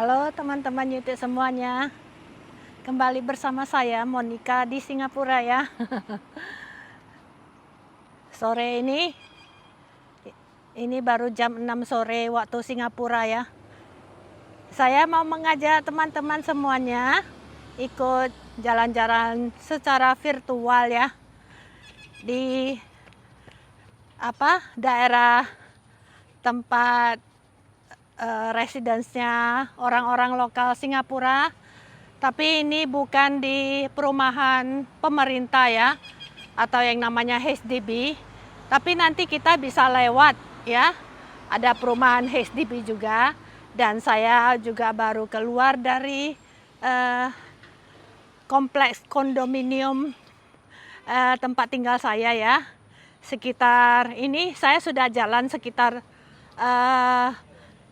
Halo teman-teman YouTube semuanya, kembali bersama saya Monica di Singapura ya. Sore ini baru jam 6 sore waktu Singapura ya. Saya mau mengajak teman-teman semuanya ikut jalan-jalan secara virtual ya di daerah tempat residence-nya orang-orang lokal Singapura. Tapi ini bukan di perumahan pemerintah ya, atau yang namanya HDB. Tapi nanti kita bisa lewat ya, ada perumahan HDB juga. Dan saya juga baru keluar dari kompleks kondominium tempat tinggal saya ya. Sekitar ini saya sudah jalan sekitar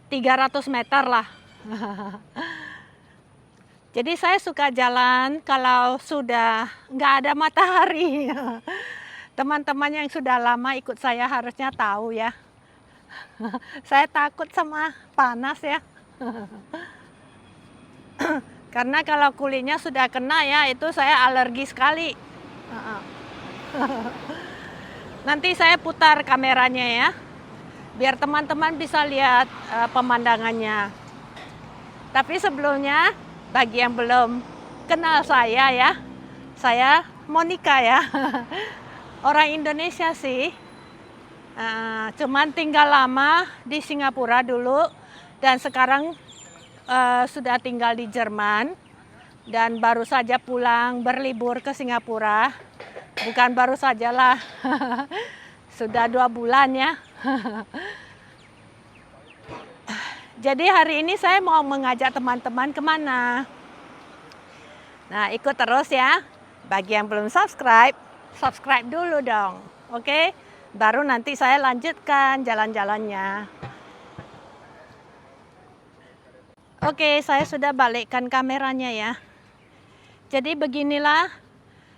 300 meter lah. Jadi saya suka jalan kalau sudah nggak ada matahari. Teman-teman yang sudah lama ikut saya harusnya tahu ya. Saya takut sama panas ya. Karena kalau kulitnya sudah kena ya, itu saya alergi sekali. Nanti saya putar kameranya ya, biar teman-teman bisa lihat pemandangannya. Tapi sebelumnya, bagi yang belum kenal saya ya, saya Monica ya. Orang Indonesia sih, cuman tinggal lama di Singapura dulu, dan sekarang sudah tinggal di Jerman, dan baru saja pulang berlibur ke Singapura. Bukan baru sajalah, sudah 2 bulan ya. Jadi hari ini saya mau mengajak teman-teman kemana? Nah, ikut terus ya. Bagi yang belum subscribe, subscribe dulu dong. Oke? Baru nanti saya lanjutkan jalan-jalannya. Oke, saya sudah balikkan kameranya ya. Jadi beginilah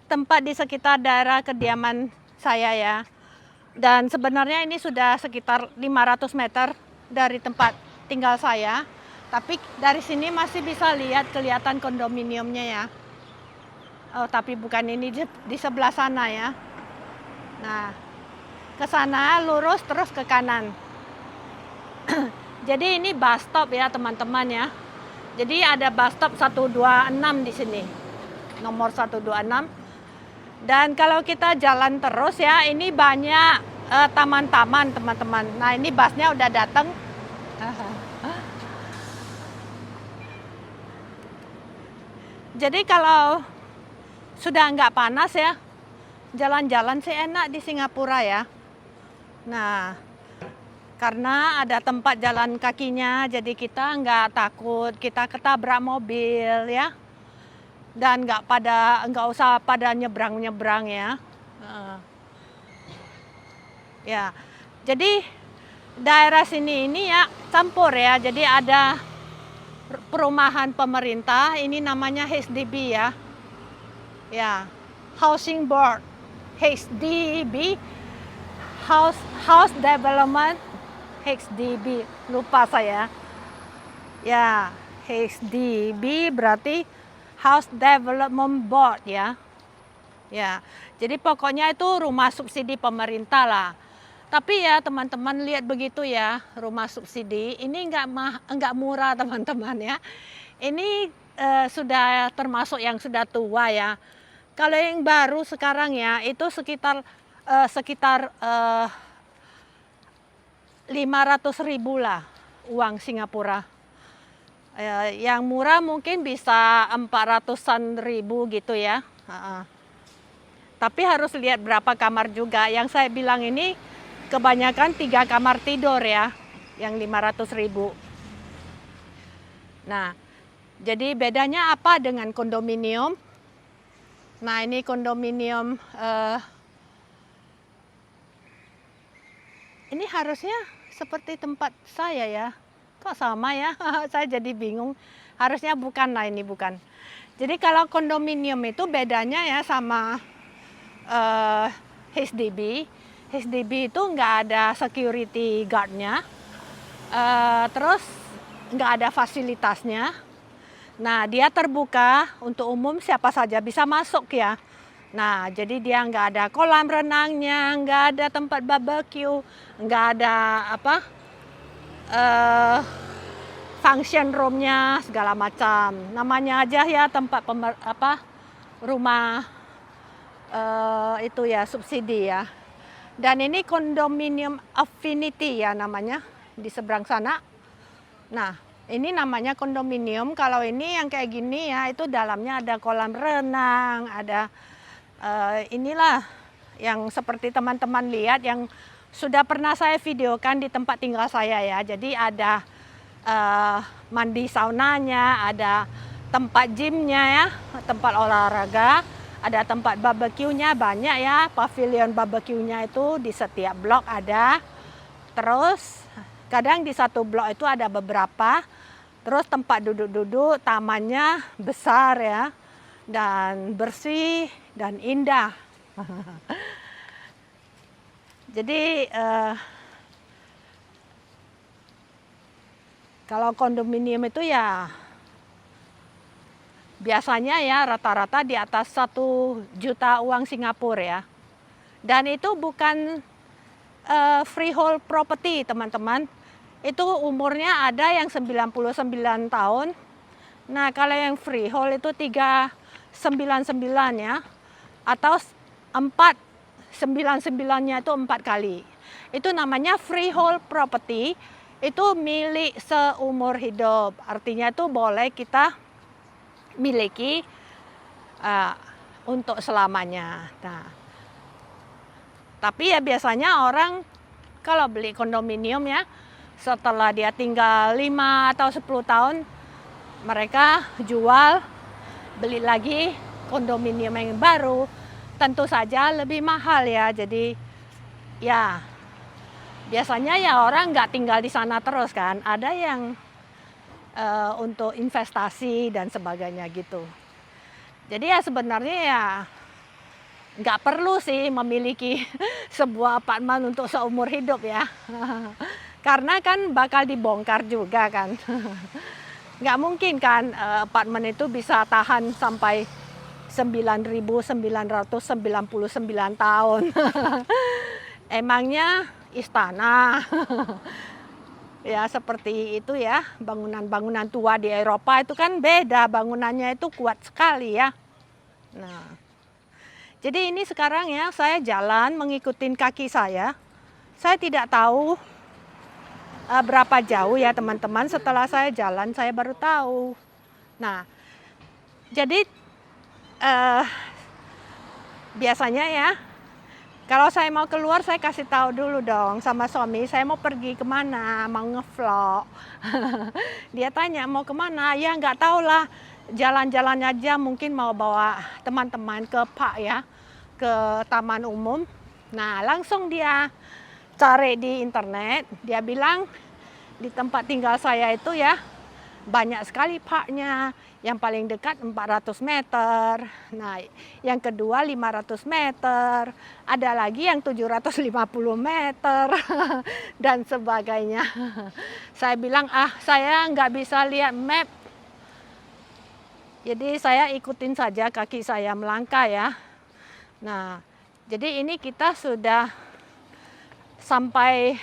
tempat di sekitar daerah kediaman saya ya. Dan sebenarnya ini sudah sekitar 500 meter dari tempat tinggal saya. Tapi dari sini masih bisa kelihatan kondominiumnya ya. Oh, tapi bukan ini, di sebelah sana ya. Nah, ke sana lurus terus ke kanan. Jadi ini bus stop ya teman-teman ya. Jadi ada bus stop 126 di sini. Nomor 126. Dan kalau kita jalan terus ya, ini banyak taman-taman teman-teman. Nah, ini busnya udah datang. Jadi kalau sudah nggak panas ya, jalan-jalan sih enak di Singapura ya. Nah, karena ada tempat jalan kakinya, jadi kita nggak takut kita ketabrak mobil ya. Dan nggak usah pada nyebrang-nyebrang ya. Ya, jadi daerah sini ini ya campur ya. Jadi ada perumahan pemerintah, ini namanya HDB ya. Ya, Housing Board, HDB, House Development, HDB, lupa saya. Ya, HDB berarti House Development Board ya. Ya, jadi pokoknya itu rumah subsidi pemerintah lah. Tapi ya teman-teman lihat begitu ya, rumah subsidi ini nggak murah teman-teman ya. Ini sudah termasuk yang sudah tua ya. Kalau yang baru sekarang ya itu sekitar 500.000 lah uang Singapura. Yang murah mungkin bisa 400-an ribu gitu ya. Tapi harus lihat berapa kamar juga. Yang saya bilang ini kebanyakan 3 kamar tidur ya, yang 500.000. Nah, jadi bedanya apa dengan kondominium? Nah, ini kondominium. Ini harusnya seperti tempat saya ya. Kok sama ya? Saya jadi bingung. Harusnya bukan lah, ini bukan. Jadi kalau kondominium itu bedanya ya sama HDB. HDB itu nggak ada security guard-nya. Terus nggak ada fasilitasnya. Nah, dia terbuka untuk umum, siapa saja bisa masuk ya. Nah, jadi dia nggak ada kolam renangnya, nggak ada tempat barbecue, nggak ada function roomnya segala macam. Namanya aja ya tempat rumah itu ya subsidi ya. Dan ini kondominium Affinity ya namanya di seberang sana. Nah, ini namanya kondominium. Kalau ini yang kayak gini ya, itu dalamnya ada kolam renang, ada inilah yang seperti teman-teman lihat yang sudah pernah saya videokan di tempat tinggal saya ya. Jadi ada mandi saunanya, ada tempat gymnya ya, tempat olahraga, ada tempat barbeque-nya banyak ya, pavilion barbeque-nya itu di setiap blok ada. Terus kadang di satu blok itu ada beberapa. Terus tempat duduk-duduk, tamannya besar ya, dan bersih dan indah. Jadi kalau kondominium itu ya biasanya ya rata-rata di atas 1 juta uang Singapura ya. Dan itu bukan freehold property teman-teman. Itu umurnya ada yang 99 tahun. Nah, kalau yang freehold itu 399 ya. Atau 499-nya itu 4 kali. Itu namanya freehold property. Itu milik seumur hidup. Artinya itu boleh kita miliki untuk selamanya. Nah, tapi ya biasanya orang kalau beli kondominium ya, setelah dia tinggal 5 atau 10 tahun, mereka jual, beli lagi kondominium yang baru. Tentu saja lebih mahal ya. Jadi ya biasanya ya orang nggak tinggal di sana terus kan. Ada yang untuk investasi dan sebagainya gitu. Jadi ya sebenarnya ya nggak perlu sih memiliki sebuah apartemen untuk seumur hidup ya. Karena kan bakal dibongkar juga kan. Nggak mungkin kan apartemen itu bisa tahan sampai 9.999 tahun. Emangnya istana. Ya seperti itu ya, bangunan-bangunan tua di Eropa itu kan beda, bangunannya itu kuat sekali ya. Nah, jadi ini sekarang ya saya jalan mengikuti kaki saya. Saya tidak tahu berapa jauh ya teman-teman, setelah saya jalan saya baru tahu. Nah, jadi biasanya ya kalau saya mau keluar saya kasih tahu dulu dong sama suami, saya mau pergi kemana, mau ngevlog. Dia tanya mau kemana, ya nggak tahu lah, jalan-jalan aja, mungkin mau bawa teman-teman ke park ya, ke taman umum. Nah langsung dia cari di internet, dia bilang di tempat tinggal saya itu ya banyak sekali parknya. Yang paling dekat 400 meter, nah yang kedua 500 meter, ada lagi yang 750 meter, dan sebagainya. Saya bilang, saya nggak bisa lihat map, jadi saya ikutin saja kaki saya melangkah ya. Nah, jadi ini kita sudah sampai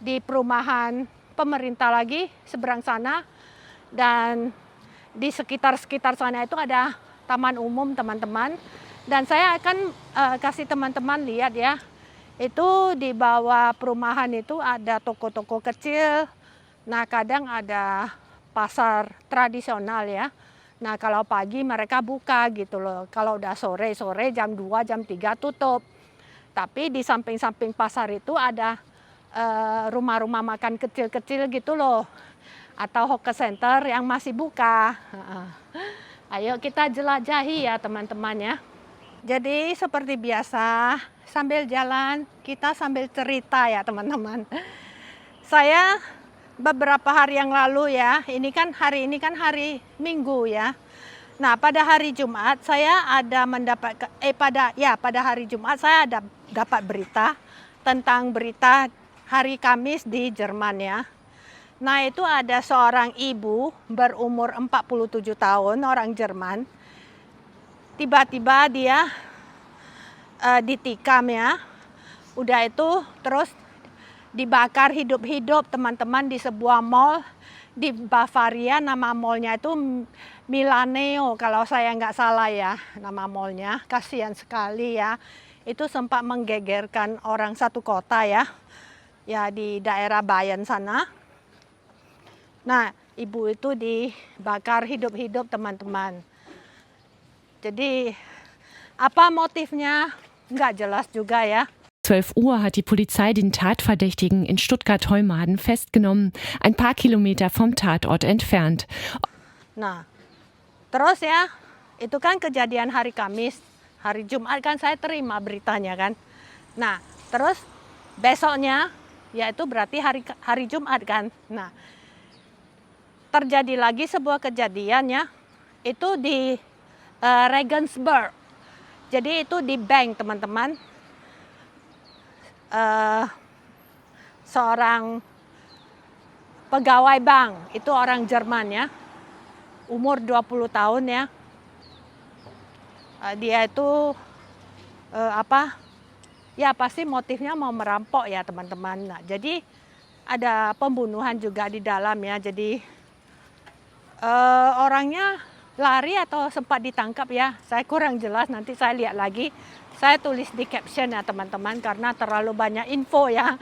di perumahan pemerintah lagi seberang sana, dan di sekitar-sekitar sana itu ada taman umum teman-teman. Dan saya akan kasih teman-teman lihat ya, itu di bawah perumahan itu ada toko-toko kecil. Nah kadang ada pasar tradisional ya. Nah kalau pagi mereka buka gitu loh, kalau udah sore-sore jam 2, jam 3 tutup. Tapi di samping-samping pasar itu ada rumah-rumah makan kecil-kecil gitu loh, atau hawker center yang masih buka. Ayo kita jelajahi ya teman-teman ya. Jadi seperti biasa sambil jalan kita sambil cerita ya teman-teman. Saya beberapa hari yang lalu ya, hari ini kan hari Minggu ya. Nah pada hari Jumat saya ada mendapat pada hari Jumat saya ada dapat berita tentang berita hari Kamis di Jerman ya. Nah, itu ada seorang ibu berumur 47 tahun, orang Jerman. Tiba-tiba dia ditikam ya. Udah itu terus dibakar hidup-hidup teman-teman di sebuah mall di Bavaria. Nama mallnya itu Milaneo kalau saya nggak salah ya nama mallnya. Kasihan sekali ya. Itu sempat menggegerkan orang satu kota ya. Ya di daerah Bayern sana. Nah, ibu itu dibakar hidup-hidup teman-teman. Jadi apa motifnya nggak jelas juga ya. 12 Uhr hat die Polizei den Tatverdächtigen in Stuttgart-Heumaden festgenommen, ein paar Kilometer vom Tatort entfernt. Nah, terus ya, itu kan kejadian hari Kamis, hari Jumat kan saya terima beritanya kan. Nah, terus besoknya, yaitu berarti hari Jumat kan. Nah, terjadi lagi sebuah kejadian ya, itu di Regensburg. Jadi itu di bank teman-teman. Seorang pegawai bank, itu orang Jerman ya, umur 20 tahun ya. Dia itu ya pasti motifnya mau merampok ya teman-teman. Nah, jadi ada pembunuhan juga di dalam ya. Jadi orangnya lari atau sempat ditangkap ya, saya kurang jelas, nanti saya lihat lagi. Saya tulis di caption ya teman-teman karena terlalu banyak info ya.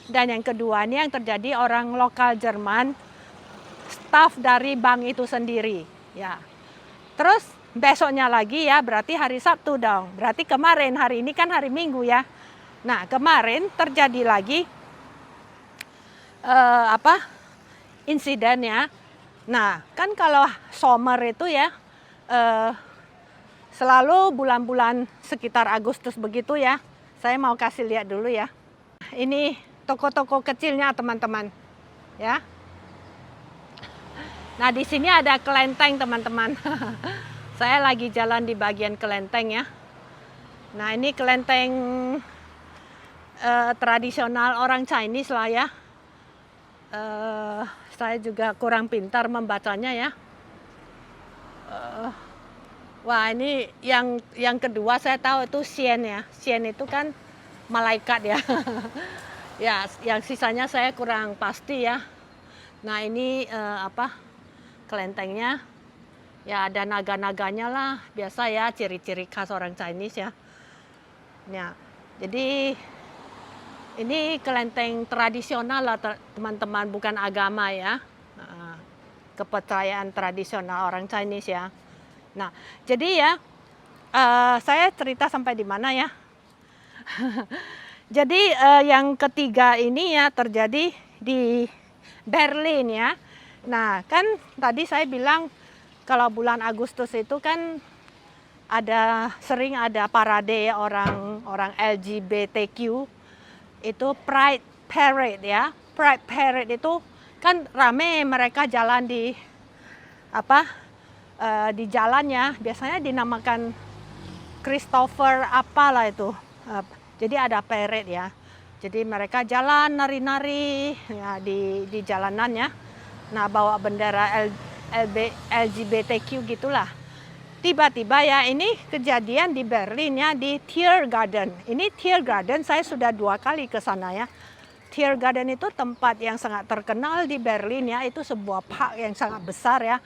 Dan yang kedua ini yang terjadi orang lokal Jerman, staf dari bank itu sendiri ya. Terus besoknya lagi ya, berarti hari Sabtu dong. Berarti kemarin, hari ini kan hari Minggu ya. Nah, kemarin terjadi lagi insiden ya. Nah, kan kalau summer itu ya selalu bulan-bulan sekitar Agustus begitu ya. Saya mau kasih lihat dulu ya. Ini toko-toko kecilnya teman-teman ya. Nah, di sini ada kelenteng teman-teman. Saya lagi jalan di bagian kelenteng ya. Nah, ini kelenteng tradisional orang Chinese lah ya. Saya juga kurang pintar membacanya ya. Wah, ini yang kedua saya tahu itu Xian ya. Xian itu kan malaikat ya. Ya, yang sisanya saya kurang pasti ya. Nah, ini kelentengnya. Ya, ada naga-naganya lah. Biasa ya, ciri-ciri khas orang Chinese ya. Ya, jadi ini kelenteng tradisional lah teman-teman, bukan agama ya. Kepercayaan tradisional orang Chinese ya. Nah, jadi ya saya cerita sampai di mana ya. Jadi yang ketiga ini ya terjadi di Berlin ya. Nah, kan tadi saya bilang kalau bulan Agustus itu kan sering ada parade ya, orang LGBTQ. Itu Pride Parade ya. Pride Parade itu kan rame, mereka jalan di di jalannya. Biasanya dinamakan Christopher apalah itu. Jadi ada parade ya. Jadi mereka jalan nari-nari ya di jalanannya. Nah, bawa bendera LGBTQ gitulah. Tiba-tiba ya ini kejadian di Berlin ya, di Tiergarten. Ini Tiergarten saya sudah 2 kali ke sana ya. Tiergarten itu tempat yang sangat terkenal di Berlin ya. Itu sebuah park yang sangat besar ya.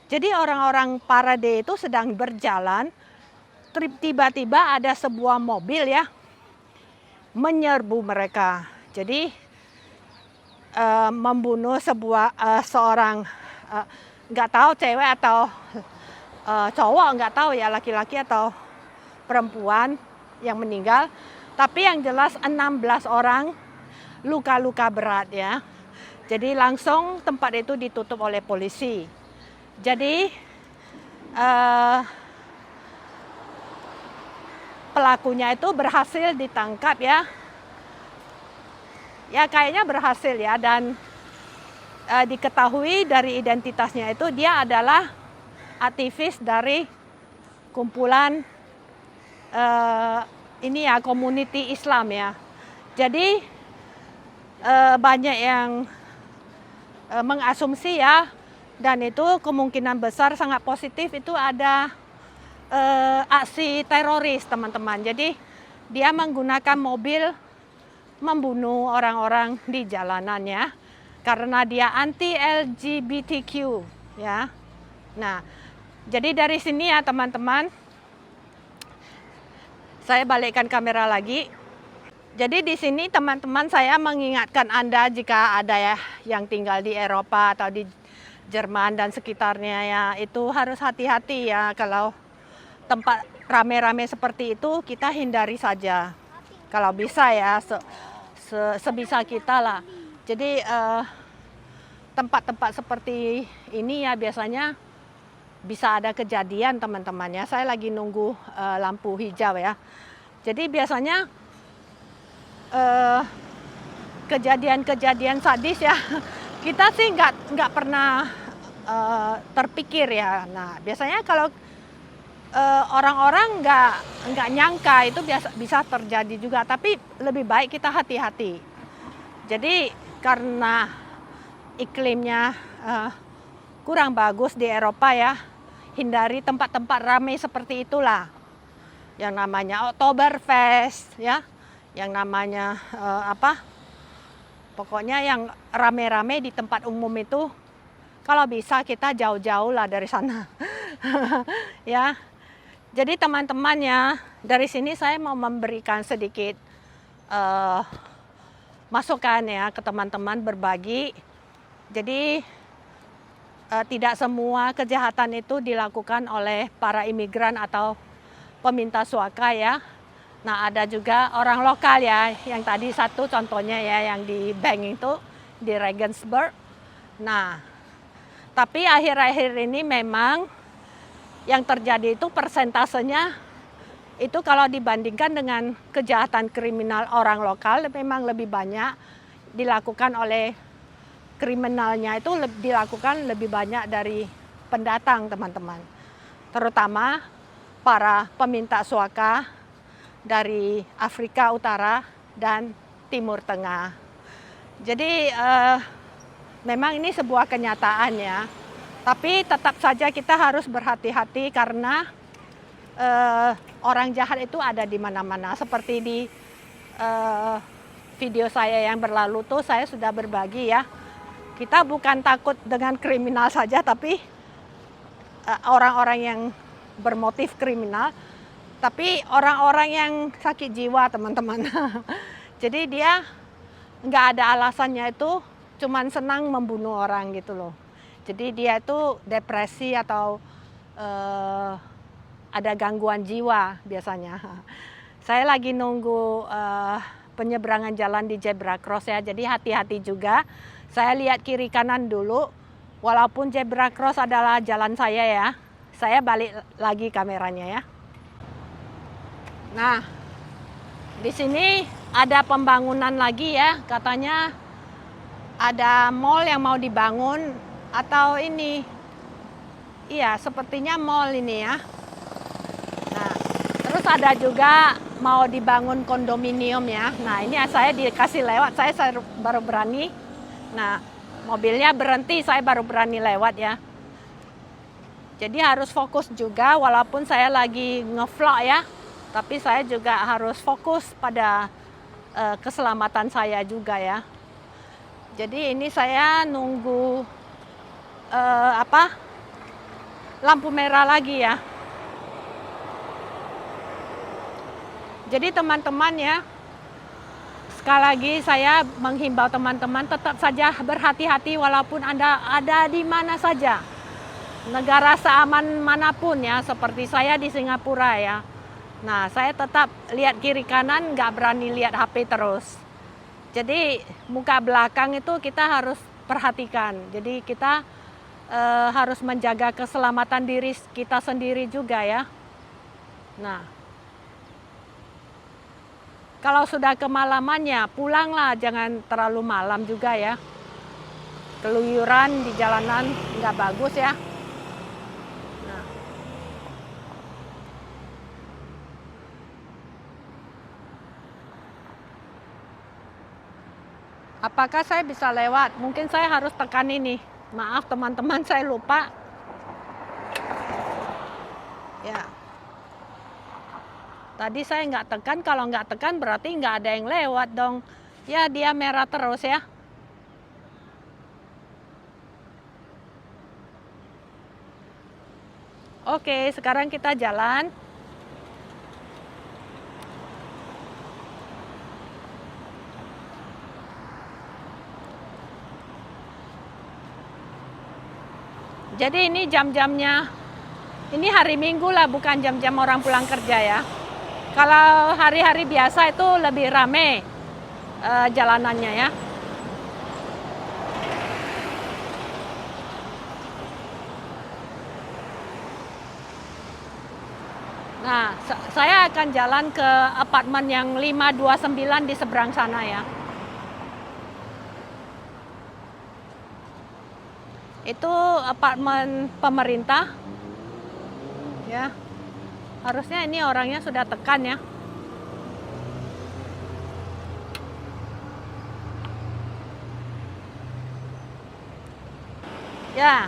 Jadi orang-orang parade itu sedang berjalan. Tiba-tiba ada sebuah mobil ya menyerbu mereka. Jadi membunuh seorang nggak tahu cewek atau cowok, nggak tahu ya, laki-laki atau perempuan yang meninggal. Tapi yang jelas 16 orang luka-luka berat ya. Jadi langsung tempat itu ditutup oleh polisi. Jadi pelakunya itu berhasil ditangkap ya. Ya kayaknya berhasil ya, dan diketahui dari identitasnya itu dia adalah aktivis dari kumpulan eh, ini ya community Islam ya. Jadi banyak yang mengasumsi ya, dan itu kemungkinan besar sangat positif itu ada aksi teroris teman-teman. Jadi dia menggunakan mobil membunuh orang-orang di jalanan ya, karena dia anti LGBTQ ya. Nah, jadi dari sini ya teman-teman, saya balikkan kamera lagi. Jadi di sini teman-teman saya mengingatkan Anda jika ada ya yang tinggal di Eropa atau di Jerman dan sekitarnya ya, itu harus hati-hati ya, kalau tempat rame-rame seperti itu kita hindari saja. Kalau bisa ya, sebisa kita lah. Jadi tempat-tempat seperti ini ya biasanya bisa ada kejadian teman-teman ya. Saya lagi nunggu lampu hijau ya. Jadi biasanya kejadian-kejadian sadis ya kita sih nggak pernah terpikir ya. Nah biasanya kalau orang-orang nggak nyangka itu bisa terjadi juga, tapi lebih baik kita hati-hati. Jadi karena iklimnya kurang bagus di Eropa ya, hindari tempat-tempat ramai seperti itulah, yang namanya Oktoberfest ya, yang namanya pokoknya yang rame-rame di tempat umum itu, kalau bisa kita jauh-jauh lah dari sana. Ya. Jadi teman-teman ya, dari sini saya mau memberikan sedikit masukan ya ke teman-teman, berbagi. Jadi tidak semua kejahatan itu dilakukan oleh para imigran atau peminta suaka ya. Nah ada juga orang lokal ya, yang tadi satu contohnya ya yang di Bank itu, di Regensburg. Nah tapi akhir-akhir ini memang yang terjadi itu persentasenya itu kalau dibandingkan dengan kejahatan kriminal orang lokal memang lebih banyak dilakukan oleh kriminalnya, itu dilakukan lebih banyak dari pendatang teman-teman. Terutama para peminta suaka dari Afrika Utara dan Timur Tengah. Jadi memang ini sebuah kenyataan ya. Tapi tetap saja kita harus berhati-hati karena orang jahat itu ada di mana-mana. Seperti di video saya yang berlalu tuh saya sudah berbagi ya. Kita bukan takut dengan kriminal saja, tapi orang-orang yang bermotif kriminal, tapi orang-orang yang sakit jiwa teman-teman. Jadi dia nggak ada alasannya, itu cuman senang membunuh orang gitu loh. Jadi dia itu depresi atau ada gangguan jiwa biasanya. Saya lagi nunggu penyeberangan jalan di zebra cross ya, jadi hati-hati juga. Saya lihat kiri kanan dulu, walaupun zebra cross adalah jalan saya ya. Saya balik lagi kameranya ya. Nah, di sini ada pembangunan lagi ya, katanya ada mall yang mau dibangun atau ini. Iya, sepertinya mall ini ya. Nah, terus ada juga mau dibangun kondominium ya. Nah, ini saya dikasih lewat, saya baru berani. Nah, mobilnya berhenti, saya baru berani lewat ya. Jadi harus fokus juga, walaupun saya lagi ngevlog ya. Tapi saya juga harus fokus pada keselamatan saya juga ya. Jadi ini saya nunggu lampu merah lagi ya. Jadi teman-teman ya, sekali lagi saya menghimbau teman-teman tetap saja berhati-hati walaupun Anda ada di mana saja. Negara seaman manapun ya, seperti saya di Singapura ya. Nah, saya tetap lihat kiri kanan, nggak berani lihat HP terus. Jadi muka belakang itu kita harus perhatikan. Jadi kita harus menjaga keselamatan diri kita sendiri juga ya. Nah, kalau sudah kemalamannya pulanglah, jangan terlalu malam juga ya. Keluyuran di jalanan nggak bagus ya. Apakah saya bisa lewat? Mungkin saya harus tekan ini. Maaf teman-teman, saya lupa. Ya. Tadi saya nggak tekan, kalau nggak tekan berarti nggak ada yang lewat dong. Ya, dia merah terus ya. Oke, sekarang kita jalan. Jadi ini jam-jamnya, ini hari Minggu lah, bukan jam-jam orang pulang kerja ya. Kalau hari-hari biasa itu lebih rame jalanannya ya. Nah, saya akan jalan ke apartemen yang 529 di seberang sana ya. Itu apartemen pemerintah. Ya. Harusnya ini orangnya sudah tekan ya. Ya.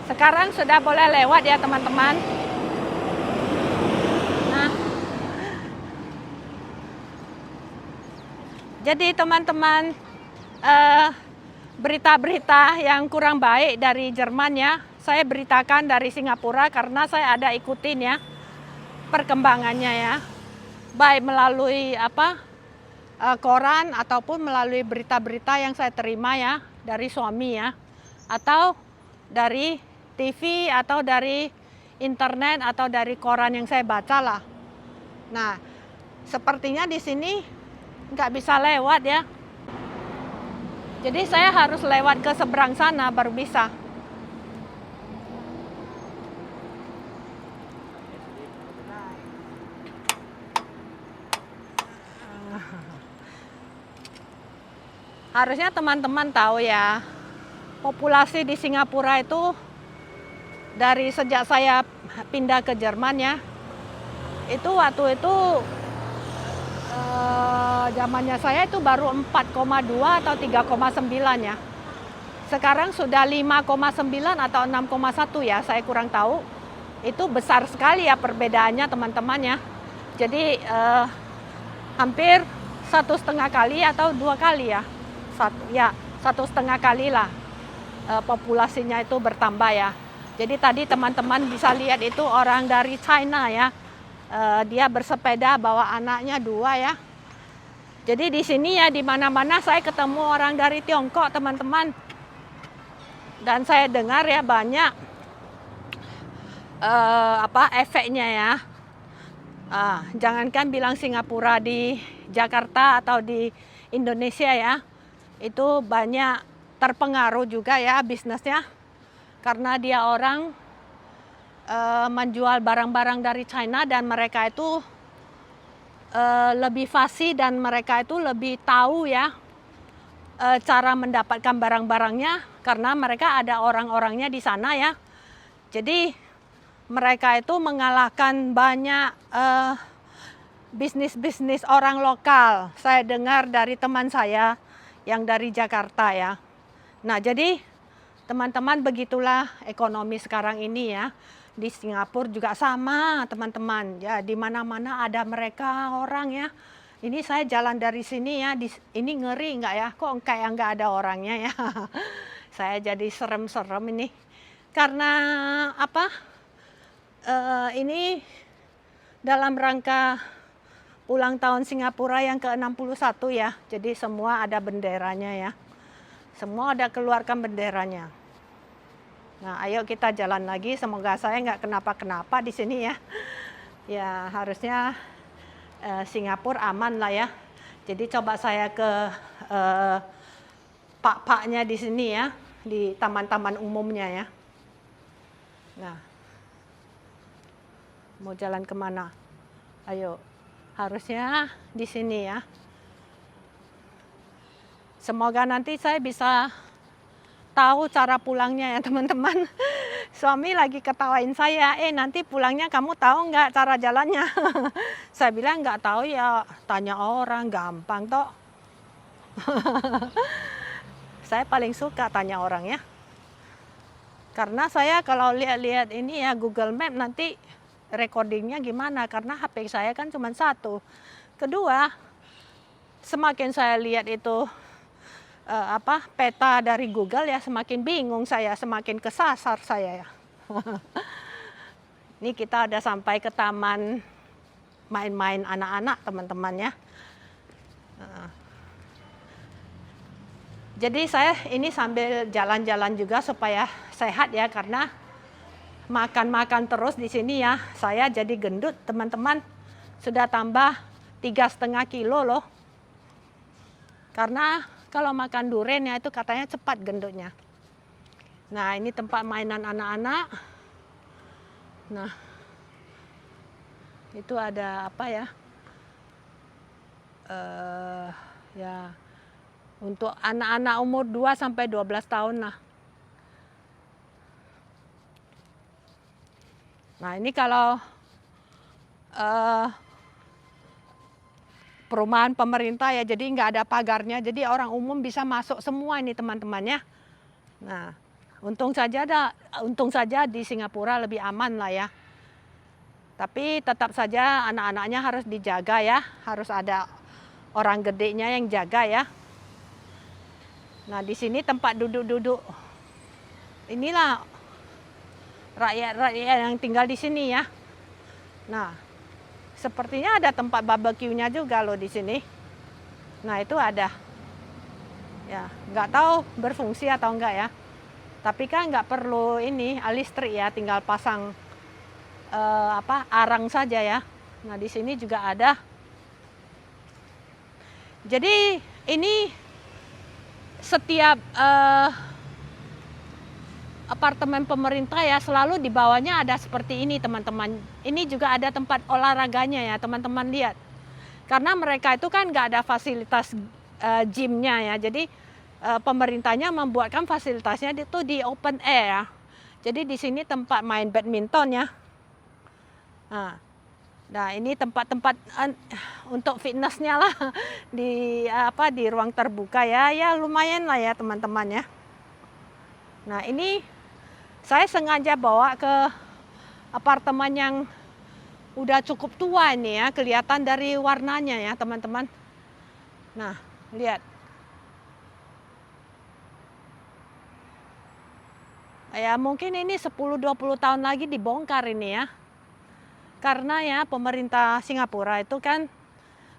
Sekarang sudah boleh lewat ya, teman-teman. Nah. Jadi teman-teman, berita-berita yang kurang baik dari Jerman ya, saya beritakan dari Singapura karena saya ada ikutin ya perkembangannya ya, baik melalui koran ataupun melalui berita-berita yang saya terima ya dari suami ya, atau dari TV atau dari internet atau dari koran yang saya baca lah. Nah, sepertinya di sini nggak bisa lewat ya. Jadi saya harus lewat ke seberang sana baru bisa. Harusnya teman-teman tahu ya, populasi di Singapura itu dari sejak saya pindah ke Jerman ya, itu waktu itu zamannya saya itu baru 4,2 atau 3,9 ya. Sekarang sudah 5,9 atau 6,1 ya, saya kurang tahu. Itu besar sekali ya perbedaannya teman-teman ya. Jadi hampir 1,5 kali atau 2 kali ya. 1,5 kali lah populasinya itu bertambah ya. Jadi tadi teman-teman bisa lihat itu orang dari China ya. Dia bersepeda bawa anaknya 2 ya. Jadi di sini ya di mana-mana saya ketemu orang dari Tiongkok teman-teman. Dan saya dengar ya banyak efeknya ya. Jangankan bilang Singapura, di Jakarta atau di Indonesia ya, itu banyak terpengaruh juga ya bisnisnya, karena dia orang menjual barang-barang dari China dan mereka itu lebih fasih dan mereka itu lebih tahu ya cara mendapatkan barang-barangnya, karena mereka ada orang-orangnya di sana ya. Jadi mereka itu mengalahkan banyak bisnis-bisnis orang lokal. Saya dengar dari teman saya yang dari Jakarta ya. Nah, jadi teman-teman, begitulah ekonomi sekarang ini ya. Di Singapura juga sama teman-teman. Ya, di mana-mana ada mereka orang ya. Ini saya jalan dari sini ya. Ini ngeri nggak ya? Kok kayak nggak ada orangnya ya? Saya jadi serem-serem ini. Karena ini dalam rangka ulang tahun Singapura yang ke-61 ya. Jadi semua ada benderanya ya. Semua ada keluarkan benderanya. Nah, ayo kita jalan lagi. Semoga saya nggak kenapa-kenapa di sini ya. Ya, harusnya Singapura aman lah ya. Jadi coba saya ke pak-paknya di sini ya, di taman-taman umumnya ya. Nah, mau jalan kemana? Ayo, harusnya di sini ya. Semoga nanti saya bisa tahu cara pulangnya ya teman-teman. Suami lagi ketawain saya, nanti pulangnya kamu tahu nggak cara jalannya? Saya bilang nggak tahu ya, tanya orang, gampang toh. Saya paling suka tanya orang ya. Karena saya kalau lihat-lihat ini ya Google Map nanti recordingnya gimana, karena HP saya kan cuma satu. Kedua, semakin saya lihat itu peta dari Google ya, semakin bingung saya, semakin kesasar saya ya. Ini kita udah sampai ke taman main-main anak-anak teman-teman ya. Jadi saya ini sambil jalan-jalan juga supaya sehat ya, karena makan-makan terus di sini ya, saya jadi gendut teman-teman. Sudah tambah 3,5 kilo loh. Karena kalau makan durian ya itu katanya cepat gendutnya. Nah ini tempat mainan anak-anak. Nah itu ada apa ya? Ya untuk anak-anak umur 2 sampai 12 tahun lah. Nah ini kalau perumahan pemerintah ya, jadi nggak ada pagarnya, jadi orang umum bisa masuk semua ini teman-temannya. Nah untung saja di Singapura lebih aman lah ya. Tapi tetap saja anak-anaknya harus dijaga ya, harus ada orang gedenya yang jaga ya. Nah di sini tempat duduk-duduk, inilah rakyat-rakyat yang tinggal di sini ya. Nah sepertinya ada tempat barbeque-nya juga loh di sini. Nah itu ada, ya nggak tahu berfungsi atau enggak ya. Tapi kan nggak perlu ini listrik ya, tinggal pasang arang saja ya. Nah di sini juga ada. Jadi ini setiap apartemen pemerintah ya selalu di bawahnya ada seperti ini teman-teman. Ini juga ada tempat olahraganya ya teman-teman, lihat. Karena mereka itu kan nggak ada fasilitas gymnya ya. Jadi pemerintahnya membuatkan fasilitasnya itu di open air ya. Jadi di sini tempat main badminton ya. Nah ini tempat-tempat untuk fitnessnya lah di ruang terbuka ya. Ya lumayan lah ya teman-teman ya. Nah ini saya sengaja bawa ke apartemen yang udah cukup tua ini ya, kelihatan dari warnanya ya teman-teman. Nah lihat. Ya mungkin ini 10-20 tahun lagi dibongkar ini ya. Karena ya pemerintah Singapura itu kan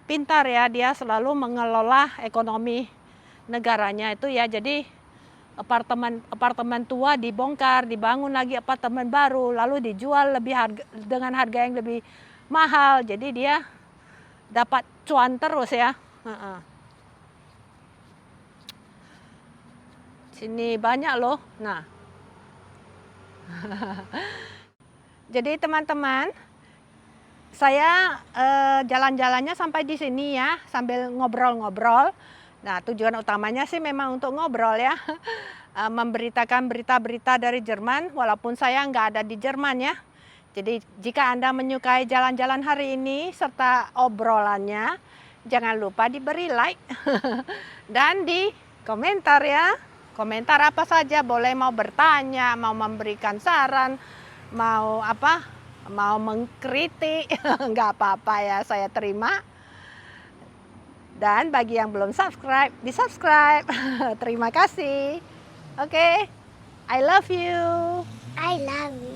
pintar ya, dia selalu mengelola ekonomi negaranya itu ya. Jadi apartemen tua dibongkar, dibangun lagi apartemen baru, lalu dijual dengan harga yang lebih mahal. Jadi dia dapat cuan terus ya. Sini banyak loh. Nah, jadi teman-teman, saya jalan-jalannya sampai di sini ya, sambil ngobrol-ngobrol. Nah, tujuan utamanya sih memang untuk ngobrol ya, memberitakan berita-berita dari Jerman, walaupun saya nggak ada di Jerman ya. Jadi jika Anda menyukai jalan-jalan hari ini serta obrolannya, jangan lupa diberi like dan di komentar ya. Komentar apa saja, boleh mau bertanya, mau memberikan saran, mau mengkritik, nggak apa-apa ya, saya terima. Dan bagi yang belum subscribe, di-subscribe. Terima kasih. Oke, I love you. I love you.